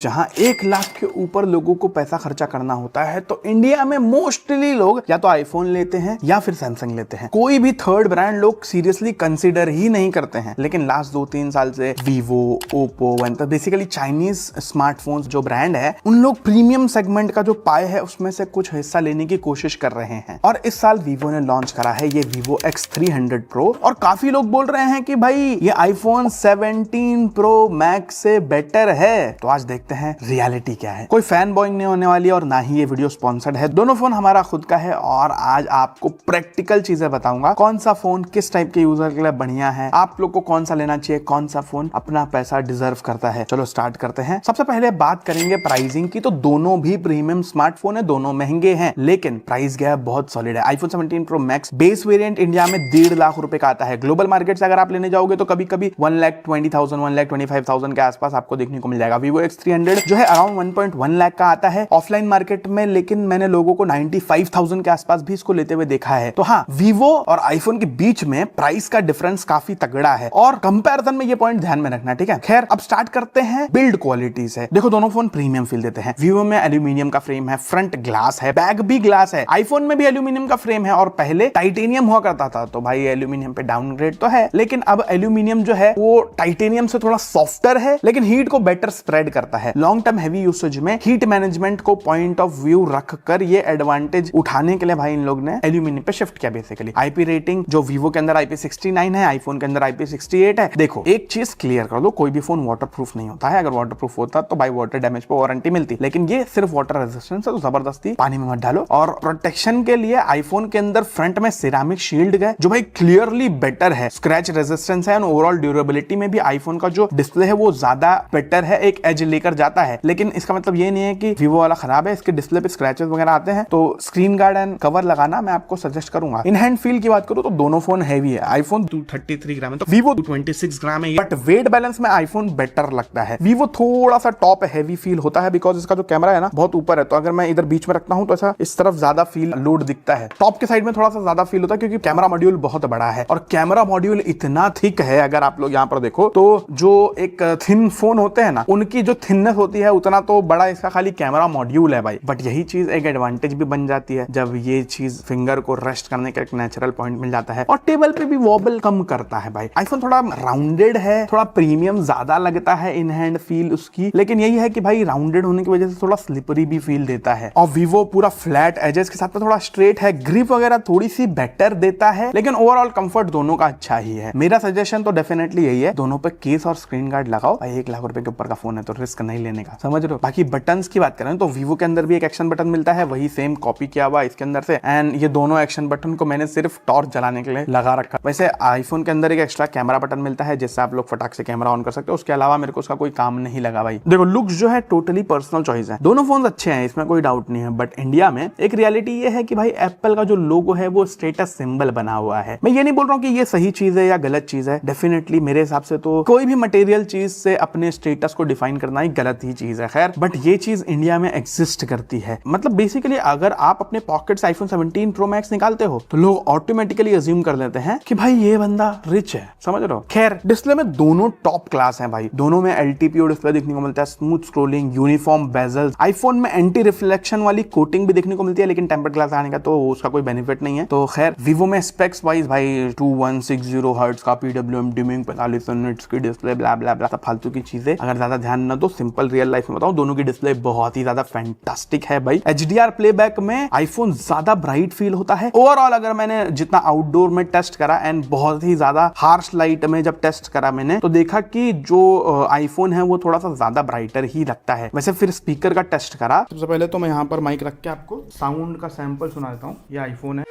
जहां 1 लाख के ऊपर लोगों को पैसा खर्चा करना होता है तो इंडिया में मोस्टली लोग या तो आईफोन लेते हैं या फिर सैमसंग लेते हैं। कोई भी थर्ड ब्रांड लोग सीरियसली कंसीडर ही नहीं करते हैं। लेकिन लास्ट 2-3 साल से Vivo, Oppo, one basically Chinese smartphones जो ब्रांड है उन लोग प्रीमियम सेगमेंट का जो पाए है उसमें से कुछ हिस्सा लेने की कोशिश कर रहे हैं। और इस साल वीवो ने लॉन्च करा है ये वीवो X300 Pro और काफी लोग बोल रहे हैं कि भाई ये आईफोन 17 Pro Max से बेटर है। तो आज देखते हैं रियलिटी क्या है। कोई फैन बॉइंग नहीं होने वाली और ना ही ये वीडियो स्पॉन्सर्ड है। दोनों फोन हमारा खुद का है और आज आपको प्रैक्टिकल चीजें बताऊंगा कौन सा फोन किस टाइप के यूजर के लिए बढ़िया है, आप लोग को कौन सा लेना चाहिए, कौन सा फोन अपना पैसा डिजर्व करता है। चलो स्टार्ट करते हैं। सबसे पहले बात करेंगे प्राइसिंग की। तो दोनों भी प्रीमियम स्मार्टफोन है, दोनों महंगे हैं लेकिन प्राइस गैप बहुत सॉलिड है। IPhone 17 Pro Max base variant India में 1.5 लाख रुपए का आता है। ग्लोबल मार्केट से अगर आप लेने जाओगे तो कभी कभी 1,20,000 1,25,000 के आसपास आपको देखने को मिल जाएगा। वीवो X300 जो है अराउंड 1.1 लाख का आता है ऑफलाइन मार्केट में, लेकिन मैंने लोगों को 95,000 के आसपास भी इसको लेते हुए देखा है। तो हाँ, वीवो और आईफोन के बीच में प्राइस का डिफरेंस काफी तगड़ा है और कंपैरिजन में ये पॉइंट ध्यान में रखना, ठीक है। खैर अब स्टार्ट करते हैं बिल्ड क्वालिटी से। देखो दोनों फोन प्रीमियम फील देते हैं। वीवो में एल्यूमिनियम का फ्रेम है, फ्रंट ग्लास है, बैक भी ग्लास है। आईफोन में भी एल्यूमिनियम का फ्रेम है और पहले टाइटेनियम हुआ करता था। तो भाई एल्यूमिनियम पे डाउनग्रेड तो है, लेकिन अब एल्यूमिनियम जो है वो टाइटेनियम से थोड़ा सॉफ्टर है लेकिन हीट को बेटर स्प्रेड करता है। लॉन्ग टर्म हैवी यूसेज में हीट मैनेजमेंट को पॉइंट ऑफ व्यू रखकर ये एडवांटेज उठाने के लिए भाई इन लोग ने एल्यूमिनियम पे शिफ्ट किया। बेसिकली आईपी रेटिंग जो वीवो के अंदर IP69 है, आईफोन के अंदर IP68 है। देखो एक चीज क्लियर कर दो, कोई भी फोन वाटरप्रूफ नहीं होता है। अगर वाटरप्रूफ होता तो भाई वाटर डैमेज पे वारंटी मिलती, लेकिन ये सिर्फ वाटर रेजिस्टेंस है तो जबरदस्ती पानी में मत डालो। और प्रोटेक्शन के लिए आईफोन के अंदर फ्रंट में सिरामिक शील्ड है जो भाई क्लियरली बेटर है। स्क्रैच रेजिस्टेंस है और ओवरऑल ड्यूरेबिलिटी में भी आईफोन का जो डिस्प्ले है वो ज्यादा बेटर है, एक एज लेकर जाता है। लेकिन इसका मतलब ये नहीं है कि वीवो वाला खराब है, इसके डिस्प्ले पे स्क्रैचेस वगैरह आते हैं तो स्क्रीन गार्ड एंड कवर लगाना मैं आपको सजेस्ट करूंगा। इन हैंड फील की बात करूं तो दोनों फोन हैवी है। आईफोन 233 ग्राम है तो वीवो 226 ग्राम है, बट वेट बैलेंस में आईफोन बेटर लगता है। वीवो थोड़ा सा टॉप हैवी फील होता है बिकॉज इसका जो कैमरा है ना बहुत ऊपर है, तो अगर मैं इधर बीच में रखता हूं तो ऐसा इस तरफ ज्यादा फील लोड दिखता है। टॉप के साइड में थोड़ा सा ज्यादा फील होता है क्योंकि कैमरा मॉड्यूल बहुत बड़ा है और कैमरा मॉड्यूल इतना थिक है। अगर आप लोग यहाँ पर देखो तो जो एक थिन फोन होते हैं ना उनकी जो थिननेस होती है उतना तो बड़ा इसका खाली कैमरा मॉड्यूल है भाई। बट यही चीज एक एडवांटेज भी बन जाती है जब ये चीज फिंगर को रेस्ट करने का एक नेचुरल पॉइंट मिल जाता है और टेबल पे भी वॉबल कम करता है भाई। आईफोन थोड़ा राउंडेड है, थोड़ा प्रीमियम ज्यादा लगता है इन हैंड फील उसकी, लेकिन यही है कि भाई राउंडेड होने की वजह से थोड़ा स्लिपरी भी फील देता है। और वीवो पूरा फ्लैट एजेस के साथ में थोड़ा स्ट्रेट है, ग्रिप वगैरह थोड़ी सी बेटर देता है, लेकिन ओवरऑल कंफर्ट दोनों का अच्छा ही है। मेरा सजेशन तो डेफिनेटली यही है, दोनों पे केस और स्क्रीन गार्ड लगाओ। 1 लाख रुपए के ऊपर का फोन है तो रिस्क नहीं लेने का, समझ रहे हो। बाकी बटन्स की बात करें तो वीवो के अंदर भी एक एक्शन बटन मिलता है, वही सेम कॉपी किया हुआ इसके अंदर से। एंड ये दोनों एक्शन बटन को मैंने सिर्फ टॉर्च जलाने के लिए लगा रखा। वैसे आईफोन के अंदर एक एक्स्ट्रा कैमरा बटन मिलता है जिससे आप लोग फटाक से कैमरा ऑन कर सकते हो। उसके अलावा मेरे को उसका कोई काम नहीं लगा भाई। देखो लुक्स जो है टोटली पर्सनल चॉइस है, दोनों फोन अच्छे हैं, इसमें कोई डाउट नहीं है। बट इंडिया में एक रियलिटी ये है कि भाई एप्पल का जो लोगो है वो स्टेटस सिंबल बना हुआ है। मैं ये नहीं बोल रहा हूँ कि ये सही चीज है या गलत चीज है। डेफिनेटली मेरे हिसाब से तो कोई भी मटेरियल चीज से अपने स्टेटस को डिफाइन करना ही गलत ही चीज है। खैर बट ये चीज इंडिया में एग्जिस्ट करती है। मतलब बेसिकली अगर आप अपने पॉकेट से आईफोन 17 Pro Max निकालते हो तो लोग ऑटोमेटिकली अज्यूम कर लेते हैं कि भाई ये बंदा रिच है, समझ रहे हो। खैर डिस्प्ले में दोनों टॉप क्लास हैं भाई। दोनों में LTPO डिस्प्ले देखने को मिलता है, smooth scrolling, uniform bezels. IPhone में एंटी रिफ्लेक्शन वाली कोटिंग भी देखने को मिलती है, लेकिन टेम्पर्ड ग्लास आने का तो उसका कोई बेनिफिट नहीं है। तो खैर वीवो में स्पेक्स वाइज भाई 2160 हर्ट्ज का PWM डिमिंग, 45 यूनिट्स की डिस्प्ले, ब्ला ब्ला ब्ला, सब फालतू की चीजें। अगर ज्यादा ध्यान न दो, सिंपल रियल लाइफ में बताऊं, दोनों की डिस्प्ले बहुत ही ज्यादा फैंटास्टिक है भाई। HDR प्लेबैक में आईफोन ज्यादा ब्राइट फील होता है। ओवरऑल अगर मैंने जितना आउटडोर में टेस्ट करा एंड बहुत ही ज्यादा हार्श लाइट में जब टेस्ट करा मैंने तो देखा कि जो आईफोन है वो थोड़ा सा ज्यादा ब्राइटर ही लगता है। वैसे फिर स्पीकर का टेस्ट करा। सबसे पहले तो मैं यहाँ पर माइक रख के आपको साउंड का सैंपल सुना देता हूँ। ये आईफोन है,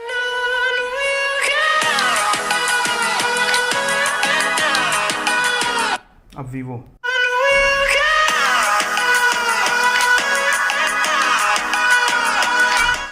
अब वीवो।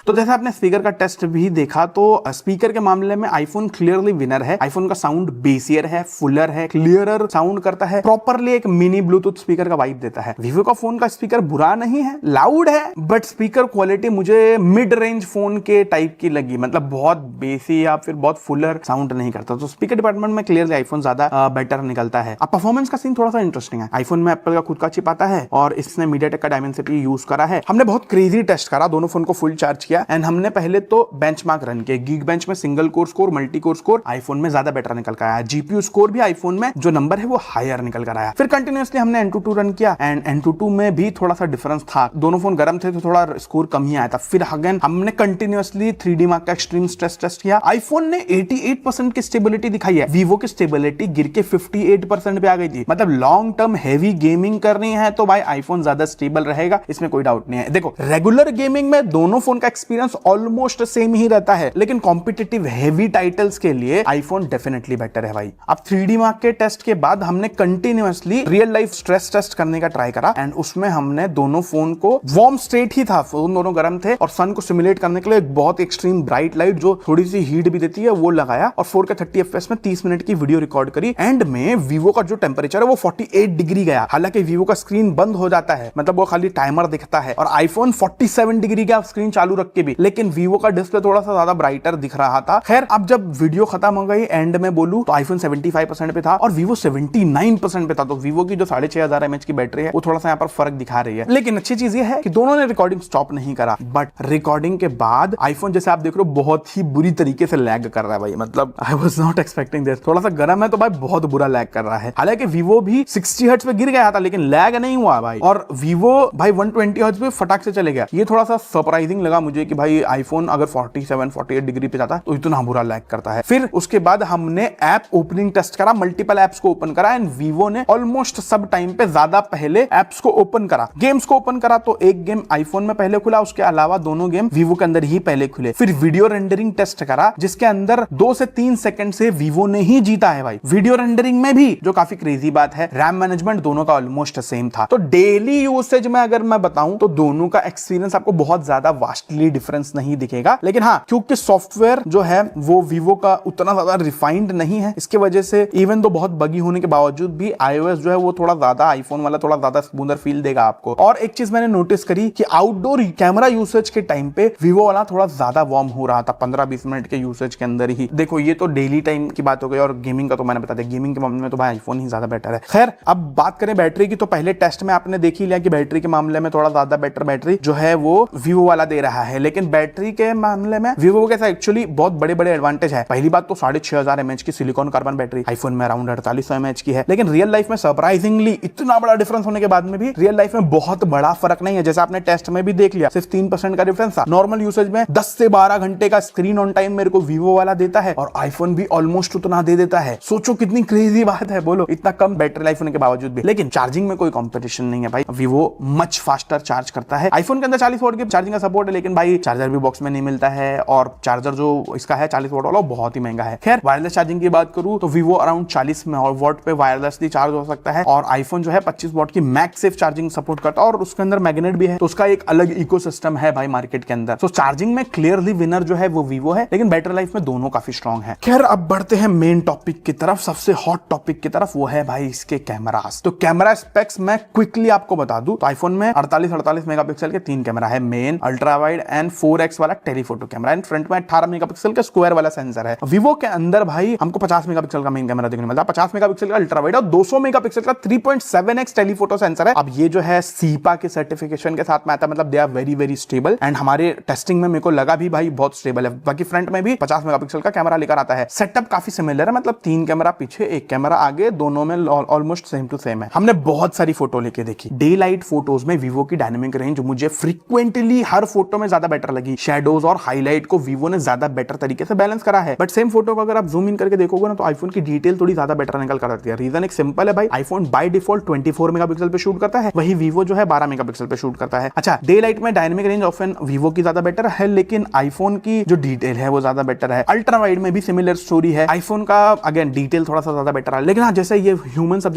तो जैसे आपने स्पीकर का टेस्ट भी देखा तो स्पीकर के मामले में आईफोन क्लियरली विनर है। आईफोन का साउंड बेसियर है, फुलर है, क्लियरर साउंड करता है, प्रॉपरली एक मिनी ब्लूटूथ स्पीकर का वाइब देता है। वीवो का फोन का स्पीकर बुरा नहीं है, लाउड है, बट स्पीकर क्वालिटी मुझे मिड रेंज फोन के टाइप की लगी, मतलब बहुत बेसी या फिर बहुत फुलर साउंड नहीं करता। तो स्पीकर डिपार्टमेंट में क्लियरली आईफोन ज्यादा बेटर निकलता है। अब परफॉर्मेंस का सीन थोड़ा सा इंटरेस्टिंग है। आईफोन में एप्पल का खुद का चिप आता है और इसने मीडियाटेक का डायमेंसिटी यूज करा है। हमने बहुत क्रेजी टेस्ट करा, दोनों फोन को फुल चार्ज किया एंड हमने पहले तो बेंचमार्क रन किया। गीक बेंच में single core score, multi core score iPhone में ज्यादा बेटर निकल कर आया। जीपीयू स्कोर भी आईफोन में जो नंबर है वो हायर निकल कर आया। फिर कंटिन्यूअसली हमने N22 रन किया एंड N22 में भी थोड़ा सा डिफरेंस था, दोनों फोन गर्म थे तो थोड़ा स्कोर कम ही आया था। फिर अगेन हमने कंटिन्यूअसली 3D मार्क का एक्सट्रीम स्ट्रेस टेस्ट किया। आईफोन ने 88% की स्टेबिलिटी दिखाई है, वीवो की स्टेबिलिटी गिर के 58% पे आ गई थी। मतलब लॉन्ग टर्म हेवी गेमिंग करनी है तो भाई आईफोन ज्यादा स्टेबल रहेगा, इसमें कोई डाउट नहीं है। देखो रेगुलर गेमिंग में दोनों फोन का एक्सपीरियंस ऑलमोस्ट सेम ही रहता है, लेकिन कॉम्पिटिटिव हेवी टाइटल्स के लिए आईफोन डेफिनेटली बेटर है भाई। अब 3D मार्क के टेस्ट के बाद हमने continuously real life stress test करने का ट्राई करा एंड उसमें हमने दोनों फोन को वार्म स्टेट ही था, फोन दोनों गर्म थे और सन को सिमुलेट करने के लिए एक बहुत एक्सट्रीम ब्राइट लाइट जो थोड़ी सी हीट भी देती है वो लगाया और 4K 30 FPS में 30 मिनट की वीडियो रिकॉर्ड करी। एंड में वीवो का जो टेम्परेचर है वो 48 डिग्री गया। हालांकि वीवो का स्क्रीन बंद हो जाता है, मतलब वो खाली टाइमर दिखता है, और आईफोन 47 डिग्री का स्क्रीन चालू रख के भी, लेकिन वीवो का डिस्प्ले थोड़ा सा ज्यादा ब्राइटर दिख रहा था। खैर अब जब वीडियो खत्म हो गई एंड में बोलूं तो आईफोन 75% पे था और वीवो 79% पे था। तो वीवो की जो 6500 mAh की बैटरी है वो थोड़ा सा यहाँ पर फर्क दिखा रही है। लेकिन अच्छी चीज ये है कि दोनों ने रिकॉर्डिंग स्टॉप नहीं करा, बट रिकॉर्डिंग के बाद आईफोन जैसे आप देख रहे हो बहुत ही बुरी तरीके से लैग कर रहा है भाई। मतलब I was not expecting this. थोड़ा सा गर्म है तो भाई बहुत बुरा लैग कर रहा है। हालांकि वीवो भी 60 हर्ट्ज पे गिर गया था लेकिन लैग नहीं हुआ भाई, और वीवो भाई 120 हर्ट्ज पे फटाक से चले गया। ये थोड़ा सा सरप्राइजिंग लगा मुझे कि भाई आईफोन अगर 47-48 डिग्री पे जाता तो इतना बुरा लैग करता है। फिर उसके बाद हमने ऐप ओपनिंग टेस्ट करा, मल्टीपल एप्स को ओपन करा एंड वीवो ने ऑलमोस्ट सब टाइम पे ज्यादा पहले एप्स को ओपन करा। गेम्स को ओपन करा तो एक गेम आईफोन में पहले खुला, उसके अलावा दोनों गेम वीवो के अंदर ही पहले खुले। फिर वीडियो रेंडरिंग टेस्ट करा जिसके अंदर 2 से 3 सेकंड से वीवो ने ही जीता है भाई वीडियो रेंडरिंग में भी, जो काफी क्रेजी बात है। रैम मैनेजमेंट दोनों का ऑलमोस्ट सेम था। तो डेली यूसेज में अगर मैं बताऊं तो दोनों का एक्सपीरियंस आपको बहुत ज्यादा वास्टली डिफरेंस नहीं दिखेगा, लेकिन हाँ क्योंकि सॉफ्टवेयर जो है वो वीवो का उतना ज्यादा रिफाइंड नहीं है, इसके वजह से इवन तो बहुत बगी होने के बावजूद भी iOS जो है वो थोड़ा ज्यादा आईफोन वाला थोड़ा ज्यादा स्मूदर फील देगा आपको। और एक चीज मैंने नोटिस करी कि आउटडोर कैमरा यूसेज के टाइम पे वीवो वाला थोड़ा ज्यादा वार्म हो रहा था 15-20 मिनट के यूसेज के अंदर ही। देखो ये तो डेली टाइम की बात हो गई, और गेमिंग का तो मैंने बता दिया, गेमिंग के मामले में तो भाई आईफोन ही ज्यादा बेटर है। खैर अब बात करें बैटरी की, तो पहले टेस्ट में आपने देख ही लिया कि बैटरी के मामले में थोड़ा ज्यादा बेटर बैटरी जो है वो वीवो वाला दे रहा है। लेकिन बैटरी के मामले में वीवो के साथ एक्चुअली बहुत बड़े बड़े एडवांटेज है। पहली बात तो 6500 mAh की सिलिकॉन कार्बन बैटरी आईफोन में अराउंड 4800 mAh की है, लेकिन रियल लाइफ में सरप्राइजिंगली इतना बड़ा डिफरेंस होने के बाद में भी रियल लाइफ में बहुत बड़ा फर्क नहीं है। जैसे आपने टेस्ट में भी देख लिया, सिर्फ 3% का डिफरेंस था। नॉर्मल यूसेज में 10 से 12 घंटे का स्क्रीन ऑन टाइम मेरे को वीवो वाला देता है और आईफोन भी ऑलमोस्ट उतना दे देता है। सोचो कितनी क्रेजी बात है, बोलो, इतना कम बैटरी लाइफ होने के बावजूद भी। लेकिन चार्जिंग में कोई कंपटीशन नहीं है भाई, वीवो मच फास्टर चार्ज करता है। आईफोन के अंदर 40 वॉट की चार्जिंग का सपोर्ट है, लेकिन भाई चार्जर भी बॉक्स में नहीं मिलता है, और चार्जर जो इसका है 40 वॉट वाला बहुत ही महंगा है। खैर वायरलेस चार्जिंग की बात करूं तो वीवो अराउंड 40 वॉट पे वायरलेसली चार्ज हो सकता है, और आईफोन जो है 25 वॉट की मैक्स सेफ चार्जिंग सपोर्ट करता है, और उसके अंदर मैग्नेट भी है, तो उसका एक अलग इकोसिस्टम है भाई मार्केट के अंदर। तो चार्जिंग में क्लियरली विनर जो है वो वीवो है, लेकिन बैटरी लाइफ में दोनों काफी स्ट्रॉन्ग है। खैर अब बढ़ते हैं मेन टॉपिक की तरफ, सबसे हॉट टॉपिक की तरफ, वो है भाई इसके कैमरास। तो कैमरा स्पेक्स मैं क्विकली आपको बता दूं तो आईफोन में 48 मेगापिक्सल के 3 कैमरा है, main, ultra wide and 4x वाला टेलीफोटो कैमरा, एंड फ्रंट में 18 मेगापिक्सल का स्क्वायर वाला सेंसर है। वीवो के अंदर भाई हमको 50 मेगापिक्सल का मेन कैमरा देखने मिलता है, 50 मेगापिक्सल का अल्ट्रा वाइड और 200 मेगापिक्सल का 3.7x टेलीफोटो सेंसर है। अब ये जो है सीपा के सर्टिफिकेशन के साथ में आता है, मतलब they are very very stable, and हमारे टेस्टिंग में मेरे को लगा भी भाई बहुत स्टेबल है। बाकी फ्रंट में भी 50 मेगापिक्सल का कैमरा लेकर आता है। सेटअप काफी सिमिलर है, मतलब 3 कैमरा पीछे 1 कैमरा आगे, दोनों में ऑलमोस्ट सेम टू सेम है। हमने बहुत सारी फोटो लेके देखी। डे लाइट फोटोज में वीवो की डायनेमिक रेंज मुझे फ्रीक्वेंटली हर फोटो में ज्यादा बेटर लगी। शेडोज और हाईलाइट को वीवो ने ज्यादा बेटर तरीके से बैलेंस करा है। बट सेम फोटो को अगर आप जूम इन करके देखोगे ना तो आईफोन की डिटेल थोड़ी ज्यादा बेटर निकल कर आती है। रीजन एक सिंपल है भाई, आईफोन बाय डिफॉल्ट 24 मेगापिक्सल पे शूट करता है, वही वीवो जो है 12 मेगापिक्सल पे शूट करता है। अच्छा, डे लाइट में डायनेमिक रेंज ऑफन वीवो की ज्यादा बेटर है, लेकिन आईफोन की जो डिटेल है वो ज्यादा बेटर है। अल्ट्रा वाइड में भी सिमिलर स्टोरी है, आईफोन का अगेन डिटेल थोड़ा सा ज्यादा बेटर है, लेकिन हाँ जैसे ये ह्यूमन सब्जेक्ट